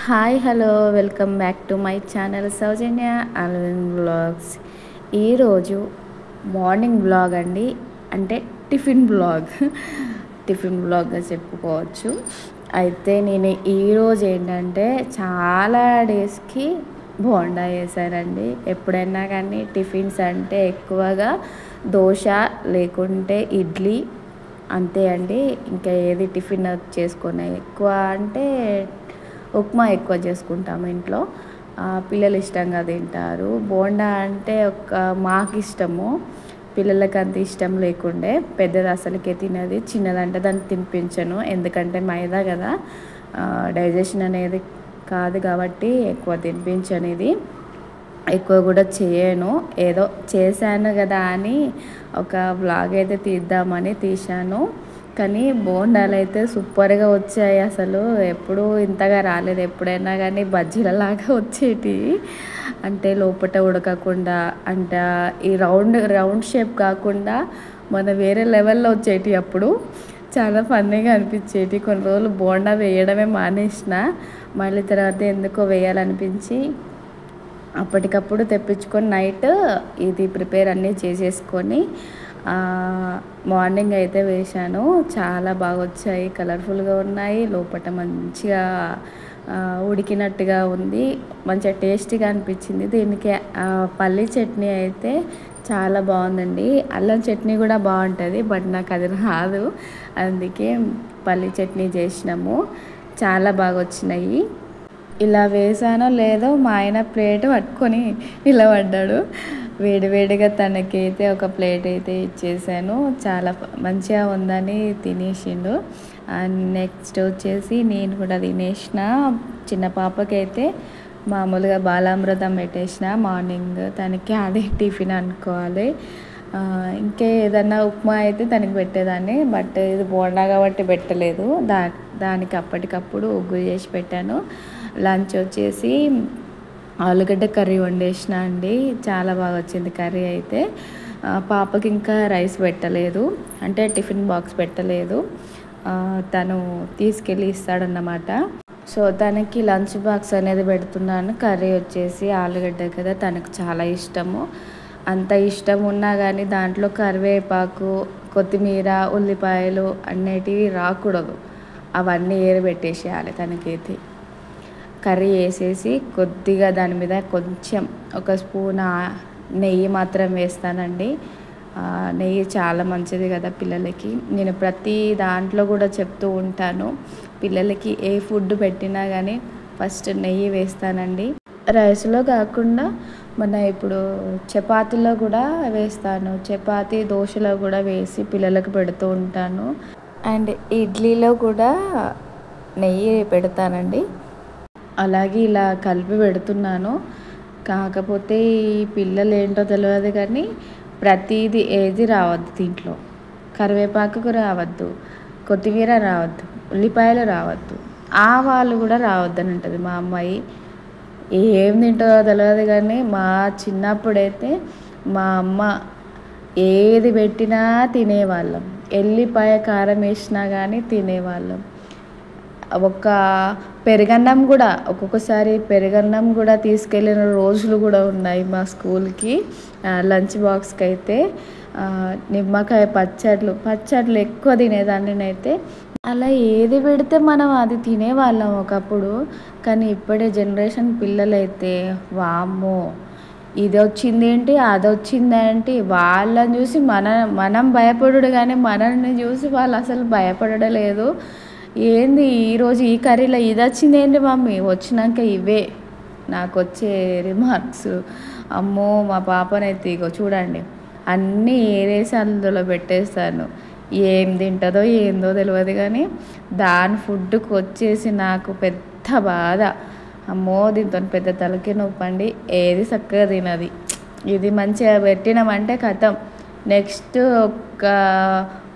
Hi hello welcome back to my channel Soujanya Alvin blogs. ఈరోజు morning blog అండి, అంటే tiffin బ్లాగ్గా చెప్పుకోవచ్చు. అయితే నేను ఈరోజు ఏంటంటే చాలా డేస్కి బోండా వేసానండి. ఎప్పుడైనా కానీ టిఫిన్స్ అంటే ఎక్కువగా దోశ లేకుంటే ఇడ్లీ అంతే అండి. ఇంకా ఏది టిఫిన్ చేసుకునే ఎక్కువ అంటే ఉప్మా ఎక్కువ చేసుకుంటాము ఇంట్లో. పిల్లలు ఇష్టంగా తింటారు. బోండా అంటే మాకు ఇష్టము, పిల్లలకి అంత ఇష్టం లేకుండే. పెద్దది అసలుకే తినది, చిన్నదంటే దాన్ని తినిపించను, ఎందుకంటే మైదా కదా, డైజెషన్ అనేది కాదు కాబట్టి ఎక్కువ తినిపించను. ఇది ఎక్కువ కూడా చేయను, ఏదో చేశాను కదా అని ఒక బ్లాగ్ అయితే తీద్దామని తీశాను. కానీ బోండాలు అయితే సూపర్గా వచ్చాయి. అసలు ఎప్పుడూ ఇంతగా రాలేదు. ఎప్పుడైనా కానీ బజ్జీలలాగా వచ్చేటివి, అంటే లోపల ఉడకకుండా, అంటే ఈ రౌండ్ షేప్ కాకుండా మన వేరే లెవెల్లో వచ్చేటివి. అప్పుడు చాలా ఫన్నీగా అనిపించేటి. కొన్ని రోజులు బోండా వేయడమే మానేసిన, మళ్ళీ తర్వాత ఎందుకో వేయాలనిపించి అప్పటికప్పుడు తెప్పించుకొని నైట్ ఇది ప్రిపేర్ అన్నీ చేసేసుకొని మార్నింగ్ అయితే వేశాను. చాలా బాగా వచ్చాయి, కలర్ఫుల్గా ఉన్నాయి, లోపల మంచిగా ఉడికినట్టుగా ఉంది, మంచిగా టేస్టీగా అనిపించింది. దీనికి పల్లీ చట్నీ అయితే చాలా బాగుందండి. అల్లం చట్నీ కూడా బాగుంటుంది, బట్ నాకు అది రాదు, అందుకే పల్లీ చట్నీ చేసినాము. చాలా బాగా వచ్చినాయి. ఇలా వేసానో లేదో మా ఆయన ప్లేట్ పట్టుకొని నిలబడ్డాడు. వేడివేడిగా తనకైతే ఒక ప్లేట్ అయితే ఇచ్చేసాను. చాలా మంచిగా ఉందని తినేసిండు. అండ్ నెక్స్ట్ వచ్చేసి నేను కూడా తినేసిన. చిన్న పాపకైతే మామూలుగా బాలామృతం పెట్టేసిన మార్నింగ్, తనకి అదే టిఫిన్ అనుకోవాలి. ఇంకే ఏదన్నా ఉప్మా అయితే తనకి పెట్టేదాన్ని, బట్ ఇది బోండా కాబట్టి పెట్టలేదు. దానికి అప్పటికప్పుడు ఉగ్గు చేసి పెట్టాను. లంచ్ వచ్చేసి ఆలుగడ్డ కర్రీ వండేసిన అండి. చాలా బాగా వచ్చింది కర్రీ అయితే. పాపకి ఇంకా రైస్ పెట్టలేదు, అంటే టిఫిన్ బాక్స్ పెట్టలేదు, తను తీసుకెళ్ళి ఇస్తాడన్నమాట. సో తనకి లంచ్ బాక్స్ అనేది పెడుతున్నాను. కర్రీ వచ్చేసి ఆలుగడ్డ కదా, తనకు చాలా ఇష్టము. అంత ఇష్టం ఉన్నా కానీ దాంట్లో కరివేపాకు, కొత్తిమీర, ఉల్లిపాయలు అనేటివి రాకూడదు, అవన్నీ ఏరబెట్టేసేయాలి. తనకైతే కర్రీ వేసేసి కొద్దిగా దాని మీద కొంచెం ఒక స్పూన్ నెయ్యి మాత్రం వేస్తానండి. నెయ్యి చాలా మంచిది కదా పిల్లలకి. నేను ప్రతి దాంట్లో కూడా చెప్తూ ఉంటాను, పిల్లలకి ఏ ఫుడ్ పెట్టినా కానీ ఫస్ట్ నెయ్యి వేస్తానండి. రైస్లో కాకుండా మన ఇప్పుడు చపాతీలో కూడా వేస్తాను, చపాతీ దోశలో కూడా వేసి పిల్లలకు పెడుతూ ఉంటాను. అండ్ ఇడ్లీలో కూడా నెయ్యి పెడతానండి. అలాగే ఇలా కలిపి పెడుతున్నాను. కాకపోతే ఈ పిల్లలు ఏంటో తెలియదు కానీ ప్రతిదీ ఏది రావద్దు దీంట్లో. కరివేపాకు రావద్దు, కొత్తిమీర రావద్దు, ఉల్లిపాయలు రావద్దు, ఆవాలు కూడా రావద్దని ఉంటుంది మా అమ్మాయి. ఏం తింటుందో తెలియదు కానీ మా చిన్నప్పుడైతే మా అమ్మ ఏది పెట్టినా తినేవాళ్ళం. ఎల్లిపాయ కారం వేసినా కానీ తినేవాళ్ళం. ఒక పెరుగన్నం కూడా, ఒక్కొక్కసారి పెరుగన్నం కూడా తీసుకెళ్ళిన రోజులు కూడా ఉన్నాయి మా స్కూల్కి. లంచ్ బాక్స్కి అయితే నిమ్మకాయ పచ్చళ్ళు ఎక్కువ తినేదాన్ని నేనైతే. అలా ఏది పెడితే మనం అది తినేవాళ్ళం ఒకప్పుడు. కానీ ఇప్పుడే జనరేషన్ పిల్లలైతే వామ్మో, ఇది వచ్చిందేంటి, అది వచ్చిందేంటి, వాళ్ళని చూసి మనం భయపడుడు కానీ మనల్ని చూసి వాళ్ళు అసలు భయపడలేదు. ఏంది ఈరోజు ఈ కర్రీలో ఇది వచ్చింది ఏంటి మమ్మీ, వచ్చినాక ఇవే నాకు వచ్చే రిమార్క్స్. అమ్మో మా పాపనైతే ఇగో చూడండి, అన్నీ ఏరేసి అందులో పెట్టేస్తాను. ఏం తింటుందో ఏందో తెలియదు కానీ దాని ఫుడ్కి వచ్చేసి నాకు పెద్ద బాధ. అమ్మో దీంతో పెద్ద తలకి నొప్పండి, ఏది చక్కగా తినది. ఇది మంచిగా పెట్టినామంటే కథం, నెక్స్ట్ ఒక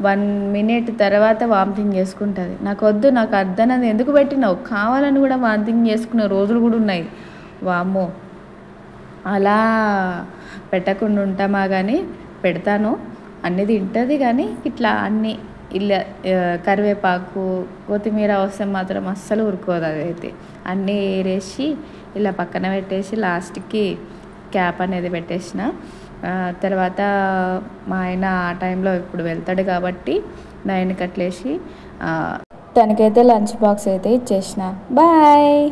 1 minute తర్వాత వామిటింగ్ చేసుకుంటుంది. నాకు వద్దు, నాకు అర్థనది ఎందుకు పెట్టినావు, కావాలని కూడా వామిటింగ్ చేసుకునే రోజులు కూడా ఉన్నాయి. వామ్మో, అలా పెట్టకుండా ఉంటామా కానీ పెడతాను, అన్నీ తింటుంది కానీ ఇట్లా అన్నీ ఇలా కరివేపాకు కొత్తిమీర వస్తే మాత్రం అస్సలు ఉరుకోదు అదైతే. అన్నీ ఏరేసి ఇలా పక్కన పెట్టేసి లాస్ట్కి క్యాప్ అనేది పెట్టేసిన. తర్వాత మా ఆయన ఆ టైంలో ఇప్పుడు వెళ్తాడు కాబట్టి 9కి అట్లేసి తనకైతే లంచ్ బాక్స్ అయితే ఇచ్చేసిన. బాయ్.